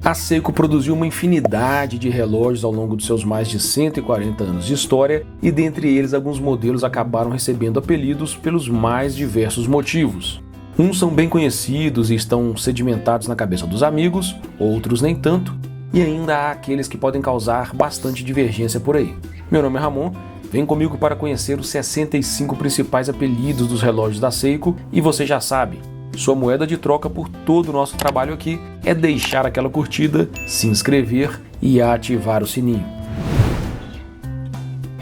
A Seiko produziu uma infinidade de relógios ao longo dos seus mais de 140 anos de história e dentre eles alguns modelos acabaram recebendo apelidos pelos mais diversos motivos. Uns são bem conhecidos e estão sedimentados na cabeça dos amigos, outros nem tanto, e ainda há aqueles que podem causar bastante divergência por aí. Meu nome é Ramon, vem comigo para conhecer os 65 principais apelidos dos relógios da Seiko e você já sabe, sua moeda de troca por todo o nosso trabalho aqui é deixar aquela curtida, se inscrever e ativar o sininho.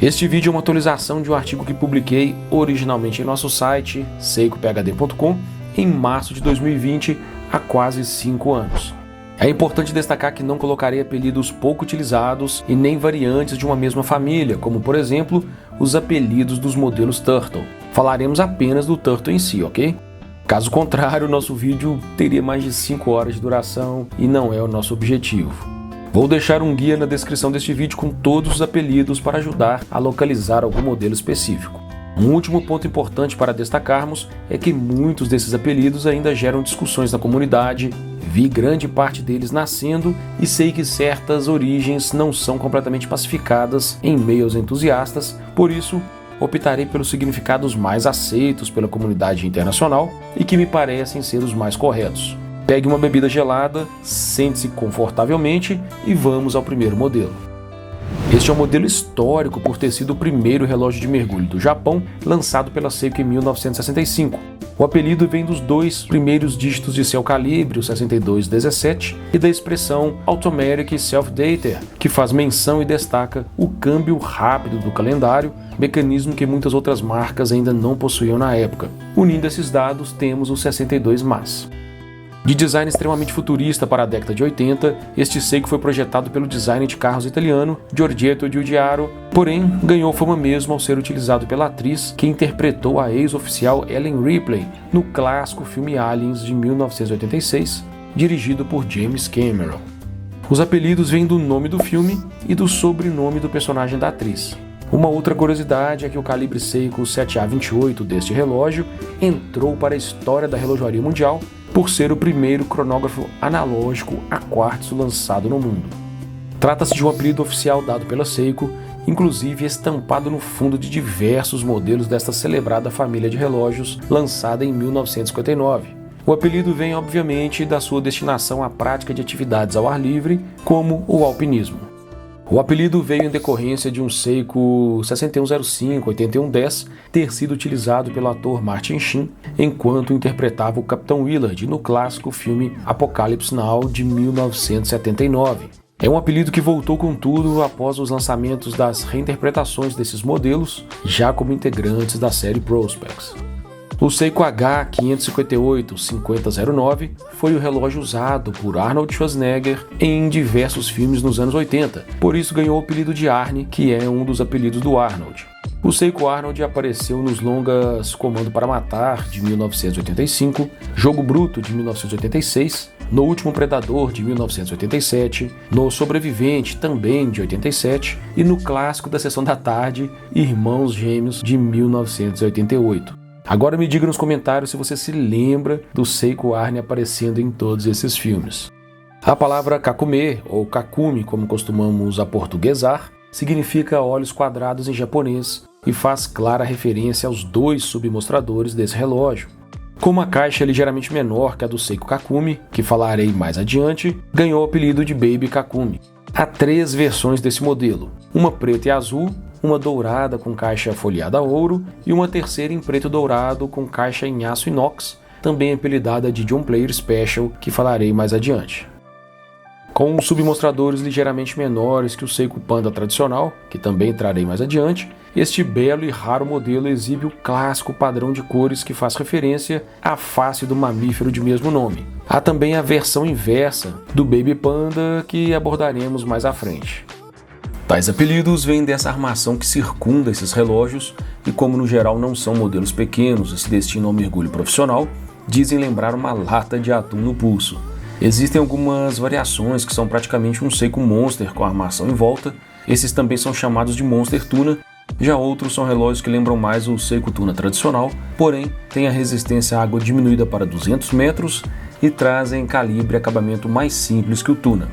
Este vídeo é uma atualização de um artigo que publiquei originalmente em nosso site, seikophd.com, em março de 2020, há quase 5 anos. É importante destacar que não colocarei apelidos pouco utilizados e nem variantes de uma mesma família, como por exemplo, os apelidos dos modelos Turtle. Falaremos apenas do Turtle em si, ok? Caso contrário, nosso vídeo teria mais de 5 horas de duração e não é o nosso objetivo. Vou deixar um guia na descrição deste vídeo com todos os apelidos para ajudar a localizar algum modelo específico. Um último ponto importante para destacarmos é que muitos desses apelidos ainda geram discussões na comunidade, vi grande parte deles nascendo e sei que certas origens não são completamente pacificadas em meio aos entusiastas, por isso optarei pelos significados mais aceitos pela comunidade internacional e que me parecem ser os mais corretos. Pegue uma bebida gelada, sente-se confortavelmente e vamos ao primeiro modelo. Este é um modelo histórico por ter sido o primeiro relógio de mergulho do Japão lançado pela Seiko em 1965. O apelido vem dos dois primeiros dígitos de seu calibre, o 6217, e da expressão Automatic Self-Dater, que faz menção e destaca o câmbio rápido do calendário, mecanismo que muitas outras marcas ainda não possuíam na época. Unindo esses dados, temos o 62 Mas. De design extremamente futurista para a década de 80, este Seiko foi projetado pelo designer de carros italiano Giorgetto Giugiaro, porém ganhou fama mesmo ao ser utilizado pela atriz que interpretou a ex-oficial Ellen Ripley no clássico filme Aliens de 1986, dirigido por James Cameron. Os apelidos vêm do nome do filme e do sobrenome do personagem da atriz. Uma outra curiosidade é que o calibre Seiko 7A28 deste relógio entrou para a história da relojoaria mundial por ser o primeiro cronógrafo analógico a quartzo lançado no mundo. Trata-se de um apelido oficial dado pela Seiko, inclusive estampado no fundo de diversos modelos desta celebrada família de relógios lançada em 1959. O apelido vem, obviamente, da sua destinação à prática de atividades ao ar livre, como o alpinismo. O apelido veio em decorrência de um Seiko 6105-8110 ter sido utilizado pelo ator Martin Sheen enquanto interpretava o Capitão Willard no clássico filme Apocalypse Now de 1979. É um apelido que voltou com tudo após os lançamentos das reinterpretações desses modelos, já como integrantes da série Prospex. O Seiko H558-5009 foi o relógio usado por Arnold Schwarzenegger em diversos filmes nos anos 80, por isso ganhou o apelido de Arnie, que é um dos apelidos do Arnold. O Seiko Arnold apareceu nos longas Comando para Matar, de 1985, Jogo Bruto, de 1986, No Último Predador, de 1987, no Sobrevivente, também de 87, e no clássico da Sessão da Tarde, Irmãos Gêmeos, de 1988. Agora me diga nos comentários se você se lembra do Seiko Arnie aparecendo em todos esses filmes. A palavra kakume, ou kakumi, como costumamos aportuguesar, significa olhos quadrados em japonês e faz clara referência aos dois submostradores desse relógio. Como a caixa é ligeiramente menor que a do Seiko Kakumi, que falarei mais adiante, ganhou o apelido de Baby Kakumi. Há 3 versões desse modelo, uma preta e azul, uma dourada com caixa folheada a ouro e uma terceira em preto dourado com caixa em aço inox, também apelidada de John Player Special, que falarei mais adiante. Com submostradores ligeiramente menores que o Seiko Panda tradicional, que também trarei mais adiante, este belo e raro modelo exibe o clássico padrão de cores que faz referência à face do mamífero de mesmo nome. Há também a versão inversa do Baby Panda, que abordaremos mais à frente. Tais apelidos vêm dessa armação que circunda esses relógios e, como no geral não são modelos pequenos e se destinam ao mergulho profissional, dizem lembrar uma lata de atum no pulso. Existem algumas variações que são praticamente um Seiko Monster com a armação em volta, esses também são chamados de Monster Tuna, já outros são relógios que lembram mais o Seiko Tuna tradicional, porém tem a resistência à água diminuída para 200 metros e trazem calibre e acabamento mais simples que o Tuna.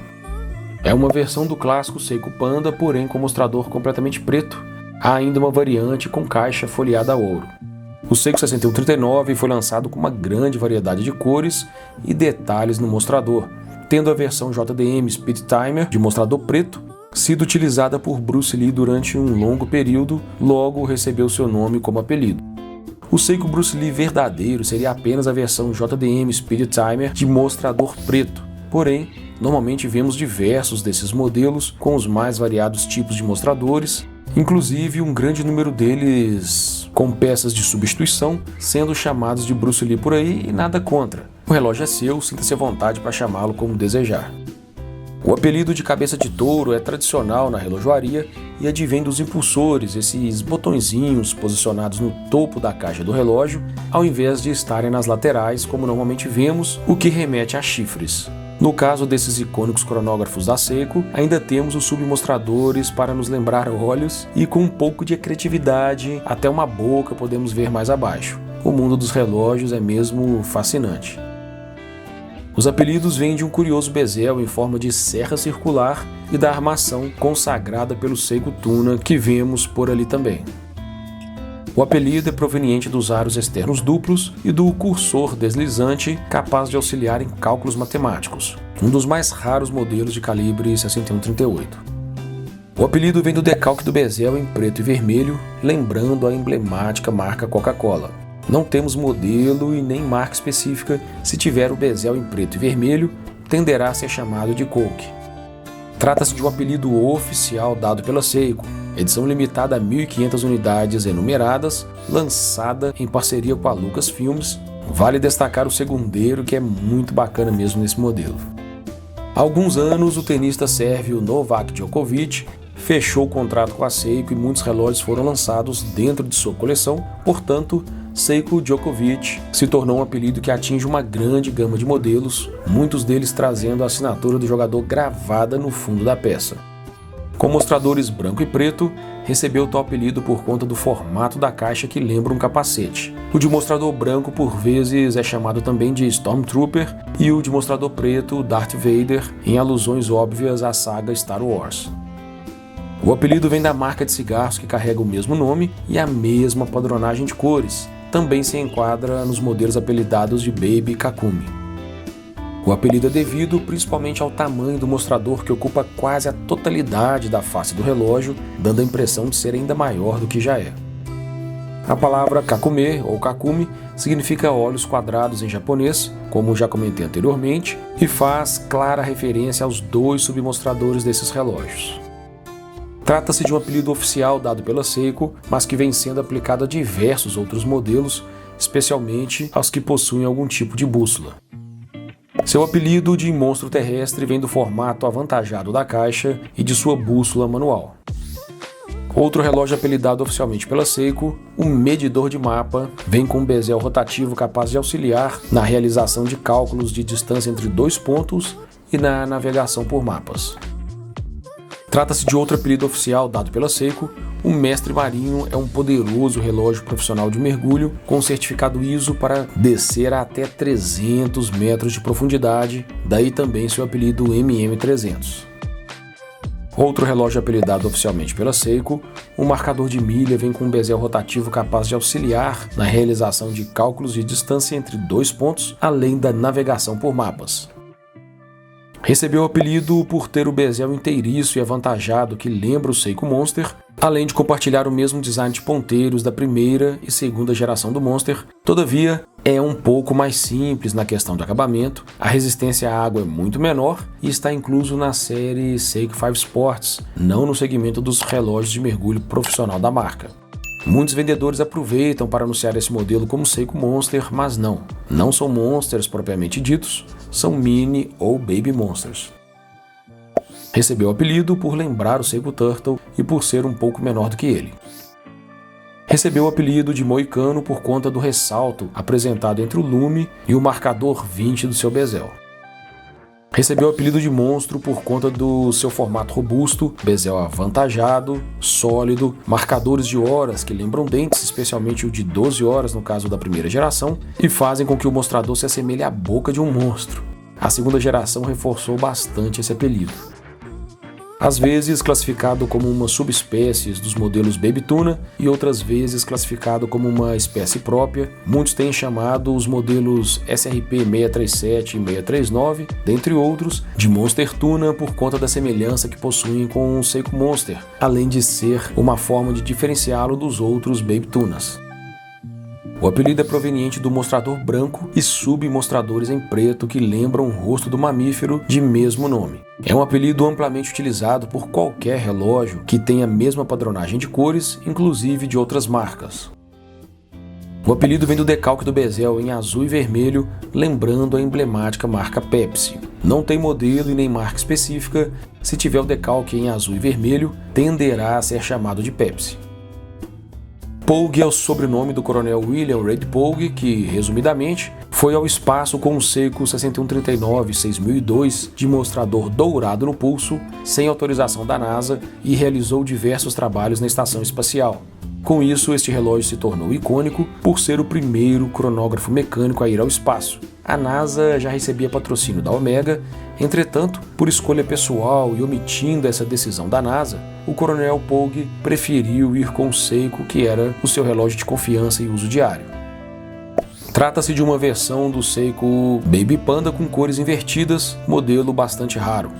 É uma versão do clássico Seiko Panda, porém com mostrador completamente preto. Há ainda uma variante com caixa folheada a ouro. O Seiko 6139 foi lançado com uma grande variedade de cores e detalhes no mostrador, tendo a versão JDM Speed Timer de mostrador preto sido utilizada por Bruce Lee durante um longo período, logo recebeu seu nome como apelido. O Seiko Bruce Lee verdadeiro seria apenas a versão JDM Speed Timer de mostrador preto, porém, normalmente vemos diversos desses modelos com os mais variados tipos de mostradores, inclusive um grande número deles com peças de substituição, sendo chamados de Bruce Lee por aí e nada contra. O relógio é seu, sinta-se à vontade para chamá-lo como desejar. O apelido de cabeça de touro é tradicional na relojoaria e advém dos impulsores, esses botõezinhos posicionados no topo da caixa do relógio, ao invés de estarem nas laterais, como normalmente vemos, o que remete a chifres. No caso desses icônicos cronógrafos da Seiko, ainda temos os submostradores para nos lembrar olhos e com um pouco de criatividade, até uma boca podemos ver mais abaixo. O mundo dos relógios é mesmo fascinante. Os apelidos vêm de um curioso bezel em forma de serra circular e da armação consagrada pelo Seiko Tuna que vemos por ali também. O apelido é proveniente dos aros externos duplos e do cursor deslizante capaz de auxiliar em cálculos matemáticos, um dos mais raros modelos de calibre 6138. O apelido vem do decalque do bezel em preto e vermelho, lembrando a emblemática marca Coca-Cola. Não temos modelo e nem marca específica, se tiver o bezel em preto e vermelho, tenderá a ser chamado de Coke. Trata-se de um apelido oficial dado pela Seiko, edição limitada a 1.500 unidades enumeradas, lançada em parceria com a Lucasfilms. Vale destacar o segundeiro, que é muito bacana mesmo nesse modelo. Há alguns anos, o tenista sérvio Novak Djokovic fechou o contrato com a Seiko e muitos relógios foram lançados dentro de sua coleção, portanto, Seiko Djokovic se tornou um apelido que atinge uma grande gama de modelos, muitos deles trazendo a assinatura do jogador gravada no fundo da peça. Com mostradores branco e preto, recebeu tal apelido por conta do formato da caixa que lembra um capacete. O de mostrador branco por vezes é chamado também de Stormtrooper e o de mostrador preto Darth Vader, em alusões óbvias à saga Star Wars. O apelido vem da marca de cigarros que carrega o mesmo nome e a mesma padronagem de cores. Também se enquadra nos modelos apelidados de Baby Kakumi. O apelido é devido principalmente ao tamanho do mostrador, que ocupa quase a totalidade da face do relógio, dando a impressão de ser ainda maior do que já é. A palavra Kakume ou Kakumi significa olhos quadrados em japonês, como já comentei anteriormente, e faz clara referência aos dois submostradores desses relógios. Trata-se de um apelido oficial dado pela Seiko, mas que vem sendo aplicado a diversos outros modelos, especialmente aos que possuem algum tipo de bússola. Seu apelido de monstro terrestre vem do formato avantajado da caixa e de sua bússola manual. Outro relógio apelidado oficialmente pela Seiko, o medidor de mapa, vem com um bezel rotativo capaz de auxiliar na realização de cálculos de distância entre dois pontos e na navegação por mapas. Trata-se de outro apelido oficial dado pela Seiko. O Mestre Marinho é um poderoso relógio profissional de mergulho com certificado ISO para descer a até 300 metros de profundidade, daí também seu apelido MM300. Outro relógio apelidado oficialmente pela Seiko, o marcador de milha vem com um bezel rotativo capaz de auxiliar na realização de cálculos de distância entre dois pontos, além da navegação por mapas. Recebeu o apelido por ter o bezel inteiriço e avantajado que lembra o Seiko Monster, além de compartilhar o mesmo design de ponteiros da primeira e segunda geração do Monster. Todavia, é um pouco mais simples na questão de acabamento, a resistência à água é muito menor e está incluso na série Seiko 5 Sports, não no segmento dos relógios de mergulho profissional da marca. Muitos vendedores aproveitam para anunciar esse modelo como Seiko Monster, mas não são monsters propriamente ditos, são mini ou baby monsters. Recebeu o apelido por lembrar o Seiko Turtle e por ser um pouco menor do que ele. Recebeu o apelido de Moicano por conta do ressalto apresentado entre o lume e o marcador 20 do seu bezel. Recebeu o apelido de monstro por conta do seu formato robusto, bezel avantajado, sólido, marcadores de horas que lembram dentes, especialmente o de 12 horas no caso da primeira geração, e fazem com que o mostrador se assemelhe à boca de um monstro. A segunda geração reforçou bastante esse apelido. Às vezes classificado como uma subespécie dos modelos Baby Tuna e outras vezes classificado como uma espécie própria, muitos têm chamado os modelos SRP 637 e 639, dentre outros, de Monster Tuna por conta da semelhança que possuem com o Seiko Monster, além de ser uma forma de diferenciá-lo dos outros Baby Tunas. O apelido é proveniente do mostrador branco e submostradores em preto que lembram o rosto do mamífero de mesmo nome. É um apelido amplamente utilizado por qualquer relógio que tenha a mesma padronagem de cores, inclusive de outras marcas. O apelido vem do decalque do bezel em azul e vermelho, lembrando a emblemática marca Pepsi. Não tem modelo e nem marca específica, se tiver o decalque em azul e vermelho, tenderá a ser chamado de Pepsi. Pogue é o sobrenome do coronel William Reid Pogue, que, resumidamente, foi ao espaço com o Seiko 6139-6002 de mostrador dourado no pulso, sem autorização da NASA, e realizou diversos trabalhos na estação espacial. Com isso, este relógio se tornou icônico por ser o primeiro cronógrafo mecânico a ir ao espaço. A NASA já recebia patrocínio da Omega, entretanto, por escolha pessoal e omitindo essa decisão da NASA, o coronel Pogue preferiu ir com o Seiko, que era o seu relógio de confiança e uso diário. Trata-se de uma versão do Seiko Baby Panda com cores invertidas, modelo bastante raro.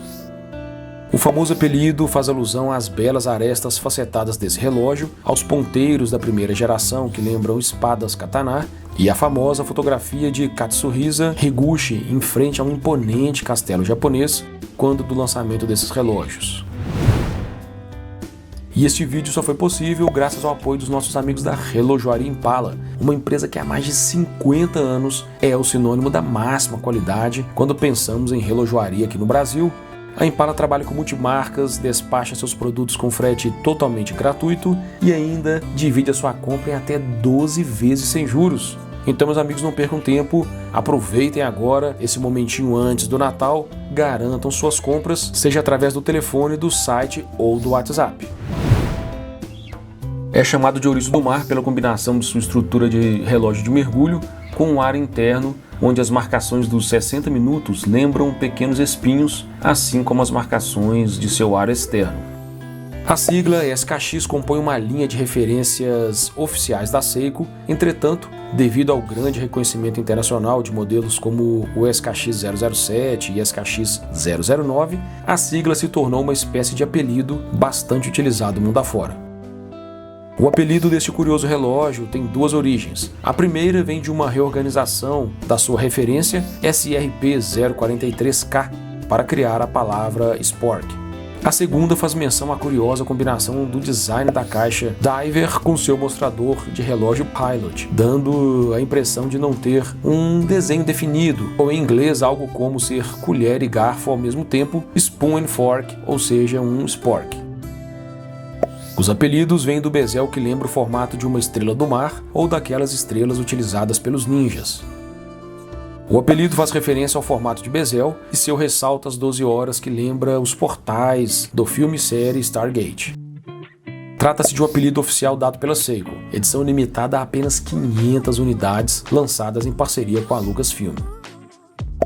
O famoso apelido faz alusão às belas arestas facetadas desse relógio, aos ponteiros da primeira geração que lembram espadas katana e a famosa fotografia de Katsuhisa Higuchi em frente a um imponente castelo japonês quando do lançamento desses relógios. E este vídeo só foi possível graças ao apoio dos nossos amigos da Relojoaria Impala, uma empresa que há mais de 50 anos é o sinônimo da máxima qualidade quando pensamos em relojoaria aqui no Brasil. A Impala trabalha com multimarcas, despacha seus produtos com frete totalmente gratuito e ainda divide a sua compra em até 12 vezes sem juros. Então, meus amigos, não percam tempo, aproveitem agora esse momentinho antes do Natal, garantam suas compras, seja através do telefone, do site ou do WhatsApp. É chamado de ouriço do mar pela combinação de sua estrutura de relógio de mergulho com um ar interno, onde as marcações dos 60 minutos lembram pequenos espinhos, assim como as marcações de seu ar externo. A sigla SKX compõe uma linha de referências oficiais da Seiko, entretanto, devido ao grande reconhecimento internacional de modelos como o SKX 007 e SKX 009, a sigla se tornou uma espécie de apelido bastante utilizado mundo afora. O apelido deste curioso relógio tem duas origens. A primeira vem de uma reorganização da sua referência SRP 043K para criar a palavra Spork. A segunda faz menção à curiosa combinação do design da caixa Diver com seu mostrador de relógio Pilot, dando a impressão de não ter um desenho definido, ou em inglês algo como ser colher e garfo ao mesmo tempo, spoon and fork, ou seja, um spork. Os apelidos vêm do bezel que lembra o formato de uma estrela do mar ou daquelas estrelas utilizadas pelos ninjas. O apelido faz referência ao formato de bezel e seu ressalta as 12 horas que lembra os portais do filme-série Stargate. Trata-se de um apelido oficial dado pela Seiko, edição limitada a apenas 500 unidades lançadas em parceria com a Lucasfilm.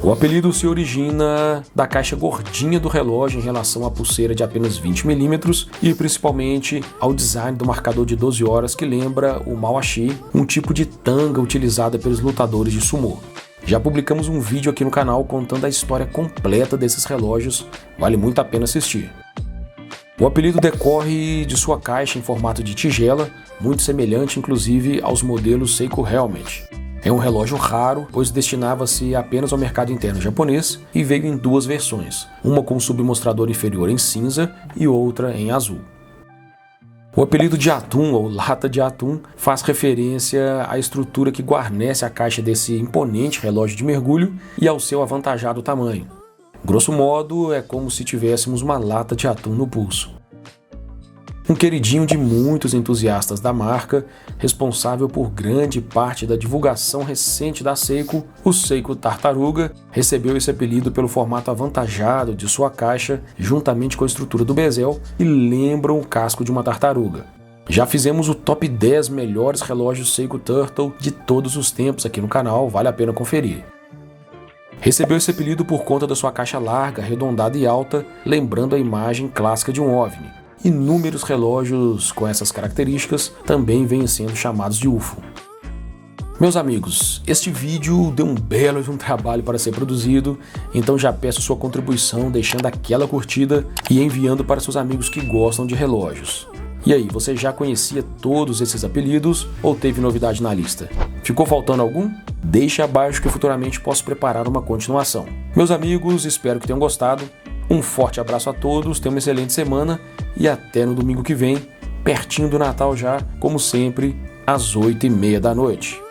O apelido se origina da caixa gordinha do relógio em relação à pulseira de apenas 20 mm e principalmente ao design do marcador de 12 horas que lembra o mawashi, um tipo de tanga utilizada pelos lutadores de sumô. Já publicamos um vídeo aqui no canal contando a história completa desses relógios, vale muito a pena assistir. O apelido decorre de sua caixa em formato de tigela, muito semelhante inclusive aos modelos Seiko Helmet. É um relógio raro, pois destinava-se apenas ao mercado interno japonês e veio em duas versões, uma com submostrador inferior em cinza e outra em azul. O apelido de atum ou lata de atum faz referência à estrutura que guarnece a caixa desse imponente relógio de mergulho e ao seu avantajado tamanho. Grosso modo, é como se tivéssemos uma lata de atum no pulso. Um queridinho de muitos entusiastas da marca, responsável por grande parte da divulgação recente da Seiko, o Seiko Tartaruga recebeu esse apelido pelo formato avantajado de sua caixa, juntamente com a estrutura do bezel, e lembram o casco de uma tartaruga. Já fizemos o top 10 melhores relógios Seiko Turtle de todos os tempos aqui no canal, vale a pena conferir. Recebeu esse apelido por conta da sua caixa larga, arredondada e alta, lembrando a imagem clássica de um OVNI. Inúmeros relógios com essas características também vêm sendo chamados de UFO. Meus amigos, este vídeo deu um belo de um trabalho para ser produzido, então já peço sua contribuição deixando aquela curtida e enviando para seus amigos que gostam de relógios. E aí, você já conhecia todos esses apelidos ou teve novidade na lista? Ficou faltando algum? Deixe abaixo que futuramente posso preparar uma continuação. Meus amigos, espero que tenham gostado. Um forte abraço a todos, tenham uma excelente semana e até no domingo que vem, pertinho do Natal já, como sempre, às 8h30 da noite.